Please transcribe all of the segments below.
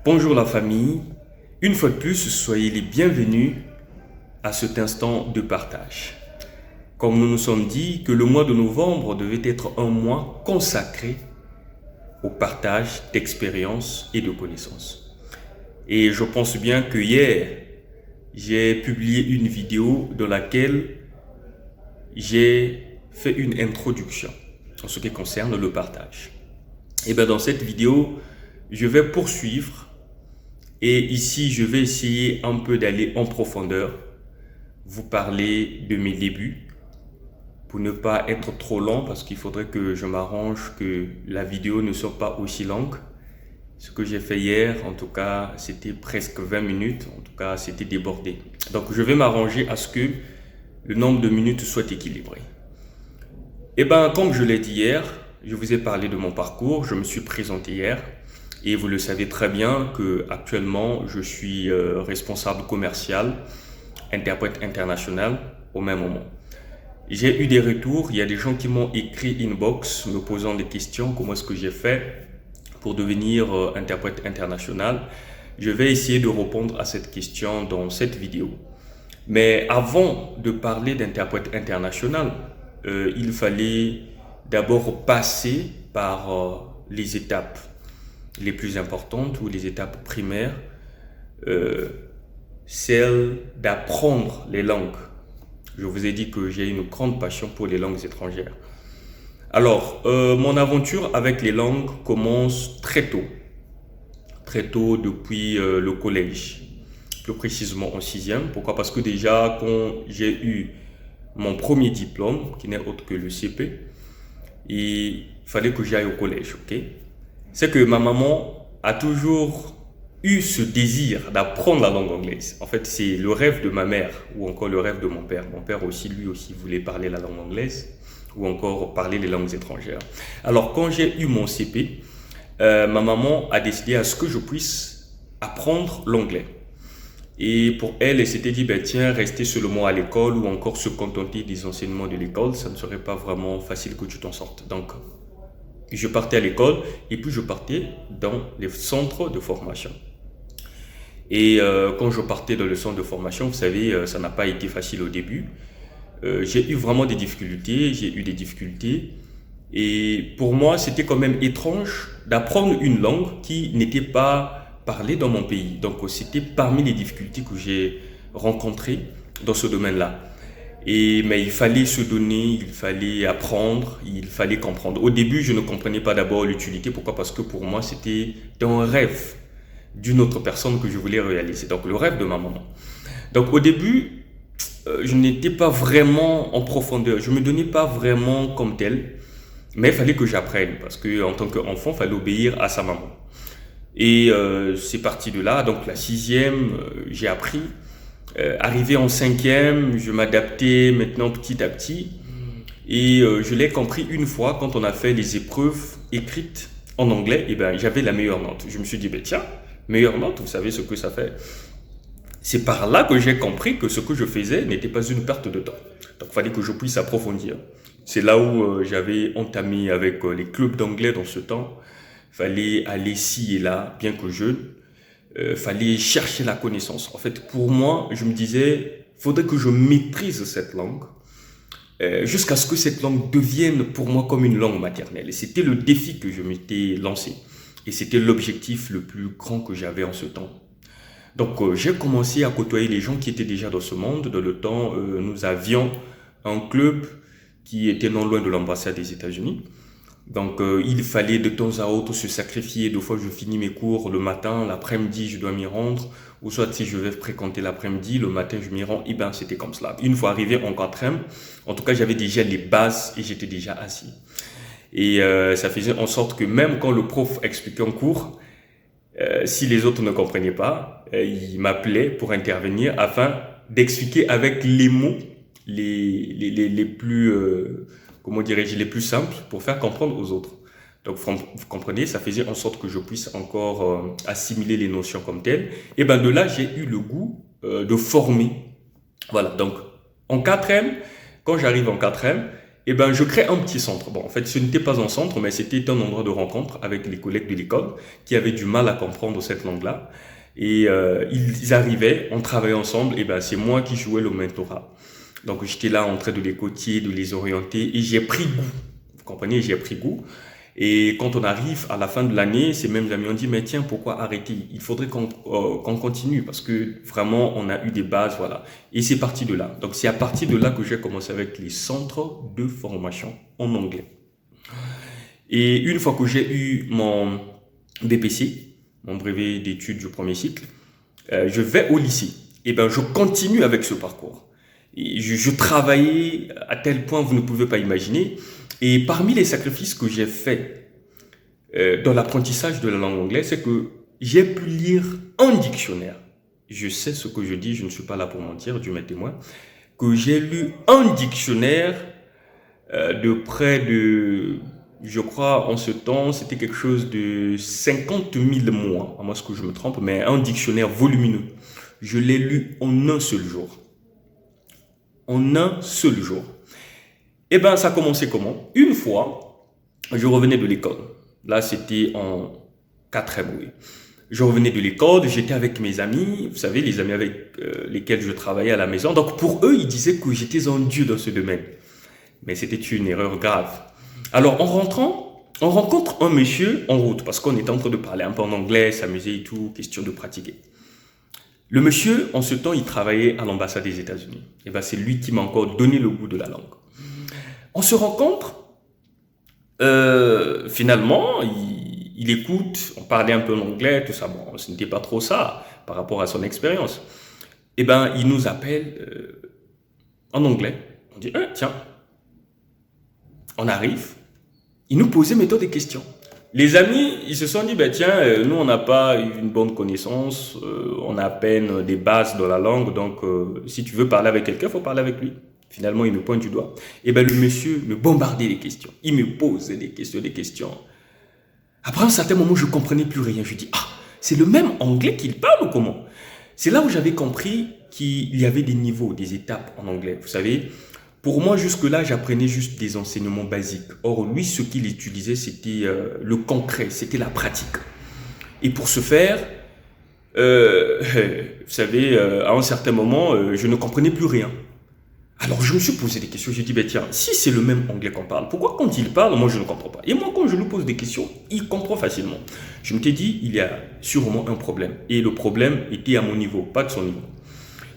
Bonjour la famille, une fois de plus, soyez les bienvenus à cet instant de partage. Comme nous nous sommes dit que le mois de novembre devait être un mois consacré au partage d'expériences et de connaissances. Et je pense bien que hier, j'ai publié une vidéo dans laquelle j'ai fait une introduction en ce qui concerne le partage. Et bien dans cette vidéo, je vais poursuivre. Et ici, je vais essayer un peu d'aller en profondeur, vous parler de mes débuts, pour ne pas être trop long, parce qu'il faudrait que je m'arrange que la vidéo ne soit pas aussi longue. Ce que j'ai fait hier, en tout cas, c'était presque 20 minutes, en tout cas, c'était débordé. Donc, je vais m'arranger à ce que le nombre de minutes soit équilibré. Et bien, comme je l'ai dit hier, je vous ai parlé de mon parcours, je me suis présenté hier. Et vous le savez très bien que actuellement je suis responsable commercial, interprète international au même moment. J'ai eu des retours, il y a des gens qui m'ont écrit inbox me posant des questions, comment est-ce que j'ai fait pour devenir interprète international. Je vais essayer de répondre à cette question dans cette vidéo. Mais avant de parler d'interprète international, il fallait d'abord passer par les étapes les plus importantes ou les étapes primaires, celle d'apprendre les langues. Je vous ai dit que j'ai une grande passion pour les langues étrangères. Alors, mon aventure avec les langues commence très tôt depuis le collège, plus précisément en sixième. Pourquoi? Parce que déjà, quand j'ai eu mon premier diplôme, qui n'est autre que le CP, il fallait que j'aille au collège, ok? C'est que ma maman a toujours eu ce désir d'apprendre la langue anglaise. En fait, c'est le rêve de ma mère ou encore le rêve de mon père. Mon père aussi, lui aussi, voulait parler la langue anglaise ou encore parler les langues étrangères. Alors, quand j'ai eu mon CP, ma maman a décidé à ce que je puisse apprendre l'anglais. Et pour elle, elle s'était dit, ben, tiens, rester seulement à l'école ou encore se contenter des enseignements de l'école, ça ne serait pas vraiment facile que tu t'en sortes. Donc, je partais à l'école et puis je partais dans les centres de formation. Et quand je partais dans le centre de formation, vous savez, ça n'a pas été facile au début. J'ai eu vraiment des difficultés, Et pour moi, c'était quand même étrange d'apprendre une langue qui n'était pas parlée dans mon pays. Donc c'était parmi les difficultés que j'ai rencontrées dans ce domaine-là. Mais il fallait se donner, il fallait apprendre, il fallait comprendre. Au début, je ne comprenais pas d'abord l'utilité. Pourquoi? Parce que pour moi, c'était un rêve d'une autre personne que je voulais réaliser. Donc, le rêve de ma maman. Donc, au début, je n'étais pas vraiment en profondeur. Je ne me donnais pas vraiment comme tel. Mais il fallait que j'apprenne. Parce qu'en tant qu'enfant, il fallait obéir à sa maman. Et c'est parti de là. Donc, la sixième, j'ai appris. Arrivé en cinquième, je m'adaptais maintenant petit à petit et je l'ai compris une fois quand on a fait les épreuves écrites en anglais, et ben j'avais la meilleure note. Je me suis dit, ben tiens, meilleure note, vous savez ce que ça fait. C'est par là que j'ai compris que ce que je faisais n'était pas une perte de temps. Donc il fallait que je puisse approfondir. C'est là où j'avais entamé avec les clubs d'anglais dans ce temps. Il fallait aller ci et là, bien que jeune. Fallait chercher la connaissance. En fait, pour moi, je me disais, faudrait que je maîtrise cette langue jusqu'à ce que cette langue devienne pour moi comme une langue maternelle. Et c'était le défi que je m'étais lancé. Et c'était l'objectif le plus grand que j'avais en ce temps. Donc, j'ai commencé à côtoyer les gens qui étaient déjà dans ce monde. Dans le temps, nous avions un club qui était non loin de l'ambassade des États-Unis. Donc, il fallait de temps à autre se sacrifier. Des fois, je finis mes cours le matin, l'après-midi, je dois m'y rendre. Ou soit, si je vais fréquenter l'après-midi, le matin, je m'y rends. Et ben, c'était comme cela. Une fois arrivé en quatrième, en tout cas, j'avais déjà les bases et j'étais déjà assis. Et ça faisait en sorte que même quand le prof expliquait en cours, si les autres ne comprenaient pas, il m'appelait pour intervenir afin d'expliquer avec les mots les plus... comment dirais-je, les plus simples pour faire comprendre aux autres. Donc, vous comprenez, ça faisait en sorte que je puisse encore assimiler les notions comme telles. Et ben de là, j'ai eu le goût de former. Voilà, donc en quatrième, quand j'arrive en quatrième, eh ben, je crée un petit centre. Bon, en fait, ce n'était pas un centre, mais c'était un endroit de rencontre avec les collègues de l'école qui avaient du mal à comprendre cette langue-là. Et ils arrivaient, on travaillait ensemble, et ben, c'est moi qui jouais le mentorat. Donc, j'étais là en train de les coacher, de les orienter, et j'ai pris goût. Vous comprenez, j'ai pris goût. Et quand on arrive à la fin de l'année, ces mêmes amis ont dit, mais tiens, pourquoi arrêter? Il faudrait qu'on continue parce que vraiment, on a eu des bases, voilà. Et c'est parti de là. Donc, c'est à partir de là que j'ai commencé avec les centres de formation en anglais. Et une fois que j'ai eu mon BPC, mon brevet d'études du premier cycle, je vais au lycée. Et ben, je continue avec ce parcours. Et je travaillais à tel point vous ne pouvez pas imaginer. Et parmi les sacrifices que j'ai faits dans l'apprentissage de la langue anglaise, c'est que j'ai pu lire un dictionnaire. Je sais ce que je dis, je ne suis pas là pour mentir, Dieu m'est témoin. Que j'ai lu un dictionnaire de près de, je crois en ce temps, c'était quelque chose de 50 000 mots, à moins que je me trompe, mais un dictionnaire volumineux. Je l'ai lu en un seul jour. En un seul jour. Eh bien, ça a commencé comment? Une fois, je revenais de l'école. Là, c'était en 4e, oui. Je revenais de l'école, j'étais avec mes amis, vous savez, les amis avec lesquels je travaillais à la maison. Donc, pour eux, ils disaient que j'étais un dieu dans ce domaine. Mais c'était une erreur grave. Alors, en rentrant, on rencontre un monsieur en route, parce qu'on était en train de parler un peu en anglais, s'amuser et tout, question de pratiquer. Le monsieur, en ce temps, il travaillait à l'ambassade des États-Unis. Et ben, c'est lui qui m'a encore donné le goût de la langue. On se rencontre, finalement, il écoute, on parlait un peu en anglais, tout ça. Bon, ce n'était pas trop ça par rapport à son expérience. Eh ben, il nous appelle en anglais. On dit, tiens, on arrive. Il nous posait maintenant des questions. Les amis, ils se sont dit, ben tiens, nous, on n'a pas une bonne connaissance, on a à peine des bases dans la langue, donc si tu veux parler avec quelqu'un, il faut parler avec lui. Finalement, il me pointe du doigt. Et bien, le monsieur me bombardait les questions. Il me posait des questions. Après un certain moment, je ne comprenais plus rien. Je dis, c'est le même anglais qu'il parle ou comment? C'est là où j'avais compris qu'il y avait des niveaux, des étapes en anglais. Vous savez, pour moi, jusque-là, j'apprenais juste des enseignements basiques. Or, lui, ce qu'il utilisait, c'était le concret, c'était la pratique. Et pour ce faire, vous savez, à un certain moment, je ne comprenais plus rien. Alors, je me suis posé des questions. J'ai dit, ben tiens, si c'est le même anglais qu'on parle, pourquoi quand il parle, moi, je ne comprends pas? Et moi, quand je lui pose des questions, il comprend facilement. Je me suis dit, il y a sûrement un problème. Et le problème était à mon niveau, pas de son niveau.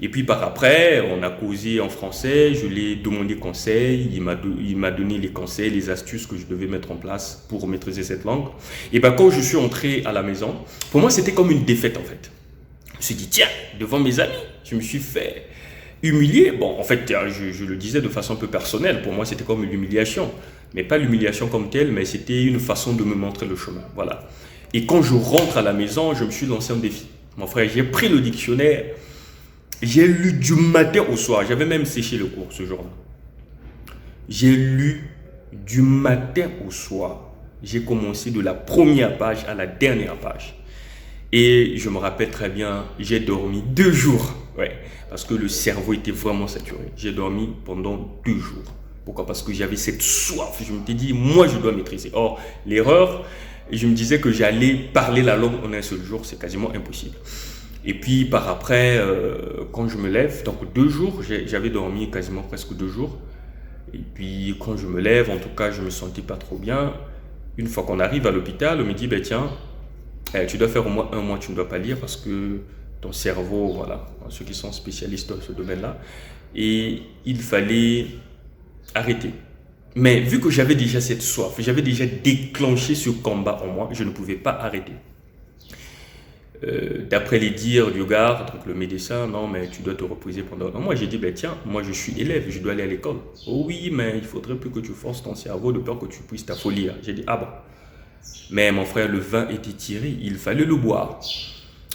Et puis, par après, on a causé en français. Je lui ai demandé conseil. Il m'a donné les conseils, les astuces que je devais mettre en place pour maîtriser cette langue. Et ben, quand je suis entré à la maison, pour moi, c'était comme une défaite, en fait. Je me suis dit, tiens, devant mes amis, je me suis fait humilié. Bon, en fait, je le disais de façon un peu personnelle. Pour moi, c'était comme une humiliation. Mais pas l'humiliation comme telle, mais c'était une façon de me montrer le chemin. Voilà. Et quand je rentre à la maison, je me suis lancé un défi. Mon frère, j'ai pris le dictionnaire. J'ai lu du matin au soir. J'avais même séché le cours ce jour-là. J'ai lu du matin au soir. J'ai commencé de la première page à la dernière page. Et je me rappelle très bien, j'ai dormi 2 jours. Ouais, parce que le cerveau était vraiment saturé. J'ai dormi pendant 2 jours. Pourquoi? Parce que j'avais cette soif. Je me suis dit, moi, je dois maîtriser. Or, l'erreur, je me disais que j'allais parler la langue en un seul jour. C'est quasiment impossible. Et puis, par après, quand je me lève, donc 2 jours, j'avais dormi quasiment presque 2 jours. Et puis, quand je me lève, en tout cas, je ne me sentais pas trop bien. Une fois qu'on arrive à l'hôpital, on me dit, ben tiens, tu dois faire au moins 1 mois, tu ne dois pas lire parce que ton cerveau, voilà, ceux qui sont spécialistes dans ce domaine-là, et il fallait arrêter. Mais vu que j'avais déjà cette soif, j'avais déjà déclenché ce combat en moi, je ne pouvais pas arrêter. D'après les dires du gars, donc le médecin, non, mais tu dois te reposer pendant 1 mois. J'ai dit, ben tiens, moi je suis élève, je dois aller à l'école. Oh oui, mais il faudrait plus que tu forces ton cerveau de peur que tu puisses t'affolir. J'ai dit, ah bon. Mais mon frère, le vin était tiré, il fallait le boire.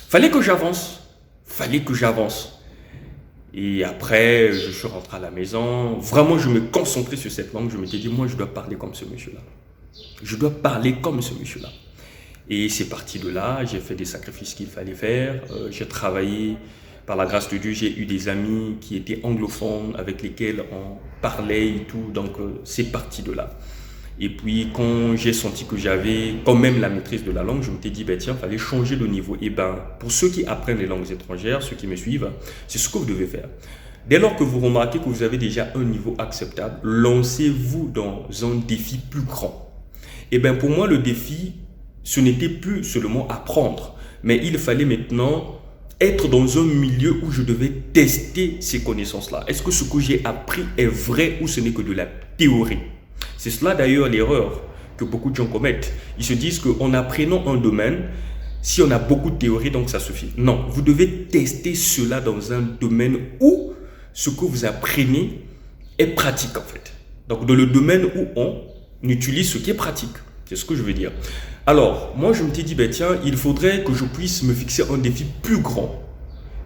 Fallait que j'avance. Et après, je suis rentré à la maison. Vraiment, je me concentrais sur cette langue. Je m'étais dit, moi, je dois parler comme ce monsieur-là. Et c'est parti de là. J'ai fait des sacrifices qu'il fallait faire. J'ai travaillé par la grâce de Dieu, j'ai eu des amis qui étaient anglophones, avec lesquels on parlait et tout. Donc, c'est parti de là. Et puis, quand j'ai senti que j'avais quand même la maîtrise de la langue, je me suis dit, ben tiens, il fallait changer de niveau. Et ben, pour ceux qui apprennent les langues étrangères, ceux qui me suivent, c'est ce que vous devez faire. Dès lors que vous remarquez que vous avez déjà un niveau acceptable, lancez-vous dans un défi plus grand. Et bien, pour moi, le défi, ce n'était plus seulement apprendre, mais il fallait maintenant être dans un milieu où je devais tester ces connaissances-là. Est-ce que ce que j'ai appris est vrai ou ce n'est que de la théorie? C'est cela d'ailleurs l'erreur que beaucoup de gens commettent. Ils se disent qu'en apprenant un domaine, si on a beaucoup de théorie, donc ça suffit. Non, vous devez tester cela dans un domaine où ce que vous apprenez est pratique en fait. Donc dans le domaine où on utilise ce qui est pratique. C'est ce que je veux dire. Alors, moi je me suis dit, ben tiens, il faudrait que je puisse me fixer un défi plus grand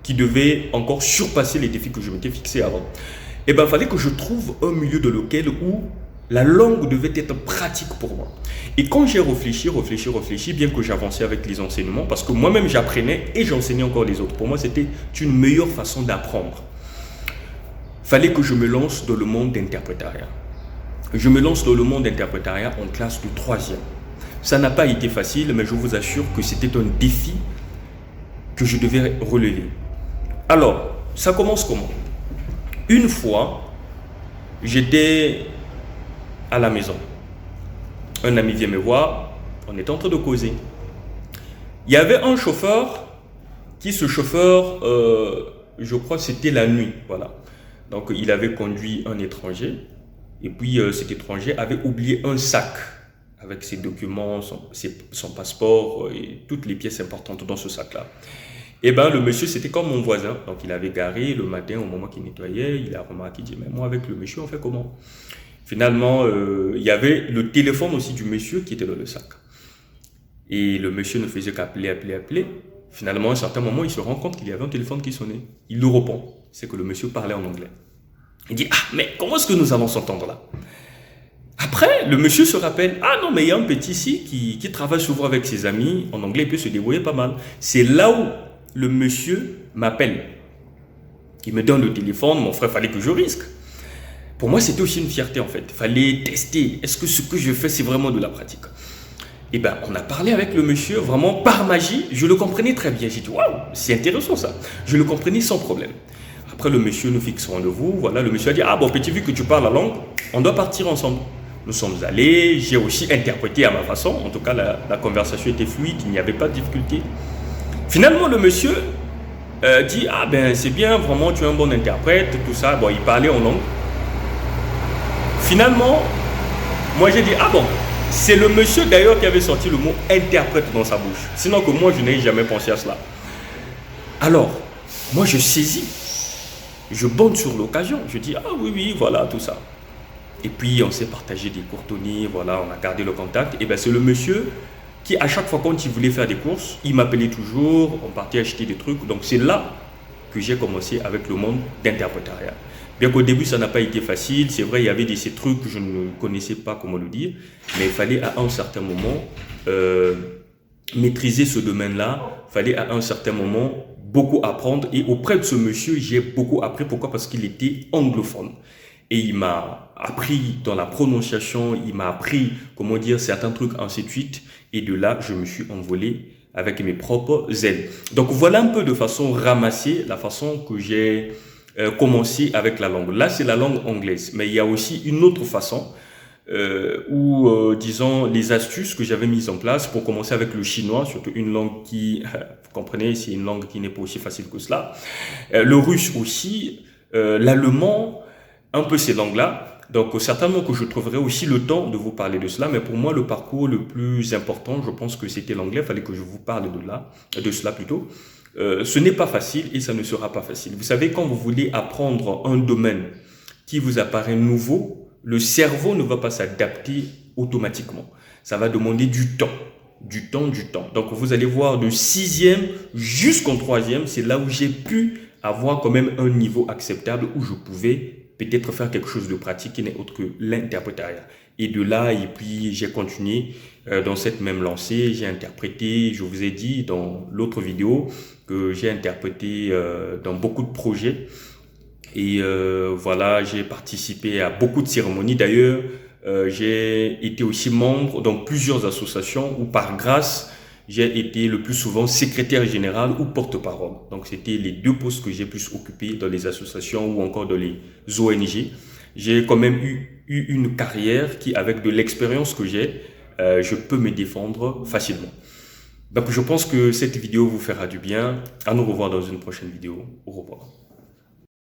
qui devait encore surpasser les défis que je m'étais fixé avant. Et ben, il fallait que je trouve un milieu dans lequel où la langue devait être pratique pour moi. Et quand j'ai réfléchi, bien que j'avançais avec les enseignements, parce que moi-même j'apprenais et j'enseignais encore les autres. Pour moi, c'était une meilleure façon d'apprendre. Il fallait que je me lance dans le monde d'interprétariat. Je me lance dans le monde d'interprétariat en classe de 3e. Ça n'a pas été facile, mais je vous assure que c'était un défi que je devais relever. Alors, ça commence comment? Une fois, j'étais à la maison. Un ami vient me voir, on était en train de causer. Il y avait un chauffeur ce chauffeur, je crois que c'était la nuit, voilà. Donc, il avait conduit un étranger, et puis cet étranger avait oublié un sac avec ses documents, son passeport et toutes les pièces importantes dans ce sac-là. Et bien, le monsieur, c'était comme mon voisin. Donc, il avait garé le matin, au moment qu'il nettoyait, il a remarqué, il dit, mais moi, avec le monsieur, on fait comment? Finalement, il y avait le téléphone aussi du monsieur qui était dans le sac. Et le monsieur ne faisait qu'appeler. Finalement, à un certain moment, il se rend compte qu'il y avait un téléphone qui sonnait. Il le répond. C'est que le monsieur parlait en anglais. Il dit, ah, mais comment est-ce que nous allons s'entendre là? Après, le monsieur se rappelle, ah non, mais il y a un petit ici qui travaille souvent avec ses amis, en anglais, il peut se débrouiller pas mal. C'est là où le monsieur m'appelle. Il me donne le téléphone, mon frère, fallait que je risque. Pour moi, c'était aussi une fierté en fait. Il fallait tester, est-ce que ce que je fais, c'est vraiment de la pratique? Et bien, on a parlé avec le monsieur, vraiment par magie, je le comprenais très bien. J'ai dit, waouh, c'est intéressant ça. Je le comprenais sans problème. Après, le monsieur nous fixe rendez-vous. Voilà, le monsieur a dit, ah bon, petit, vu que tu parles la langue, on doit partir ensemble. Nous sommes allés, j'ai aussi interprété à ma façon. En tout cas, la conversation était fluide, il n'y avait pas de difficulté. Finalement, le monsieur dit, ah ben c'est bien, vraiment, tu es un bon interprète, tout ça. Bon, il parlait en langue. Finalement, moi j'ai dit, ah bon, c'est le monsieur d'ailleurs qui avait sorti le mot interprète dans sa bouche. Sinon que moi, je n'ai jamais pensé à cela. Alors, moi je saisis, je bonde sur l'occasion, je dis, ah oui, voilà, tout ça. Et puis, on s'est partagé des courtonniers, voilà, on a gardé le contact. Et bien, c'est le monsieur qui, à chaque fois quand il voulait faire des courses, il m'appelait toujours, on partait acheter des trucs. Donc, c'est là que j'ai commencé avec le monde d'interprétariat. Bien qu'au début, ça n'a pas été facile. C'est vrai, il y avait ces trucs que je ne connaissais pas comment le dire. Mais il fallait à un certain moment maîtriser ce domaine-là. Il fallait à un certain moment beaucoup apprendre. Et auprès de ce monsieur, j'ai beaucoup appris. Pourquoi? Parce qu'il était anglophone. Et il m'a appris dans la prononciation, il m'a appris comment dire certains trucs, ainsi de suite. Et de là, je me suis envolé avec mes propres ailes. Donc voilà un peu de façon ramassée, la façon que j'ai commencé avec la langue. Là, c'est la langue anglaise. Mais il y a aussi une autre façon disons, les astuces que j'avais mises en place pour commencer avec le chinois, surtout une langue qui, vous comprenez, c'est une langue qui n'est pas aussi facile que cela. Le russe aussi, l'allemand, un peu ces langues-là. Donc, certainement que je trouverai aussi le temps de vous parler de cela. Mais pour moi, le parcours le plus important, je pense que c'était l'anglais. Il fallait que je vous parle de cela plutôt. Ce n'est pas facile et ça ne sera pas facile. Vous savez, quand vous voulez apprendre un domaine qui vous apparaît nouveau, le cerveau ne va pas s'adapter automatiquement. Ça va demander du temps. Du temps. Donc, vous allez voir de 6e jusqu'en 3e, c'est là où j'ai pu avoir quand même un niveau acceptable où je pouvais peut-être faire quelque chose de pratique qui n'est autre que l'interprétariat. Et de là, et puis j'ai continué dans cette même lancée, j'ai interprété, je vous ai dit dans l'autre vidéo, que j'ai interprété dans beaucoup de projets. Et voilà, j'ai participé à beaucoup de cérémonies. D'ailleurs, j'ai été aussi membre dans plusieurs associations où par grâce, j'ai été le plus souvent secrétaire général ou porte-parole. Donc, c'était les deux postes que j'ai plus occupés dans les associations ou encore dans les ONG. J'ai quand même eu une carrière qui, avec de l'expérience que j'ai, je peux me défendre facilement. Donc, je pense que cette vidéo vous fera du bien. À nous revoir dans une prochaine vidéo. Au revoir.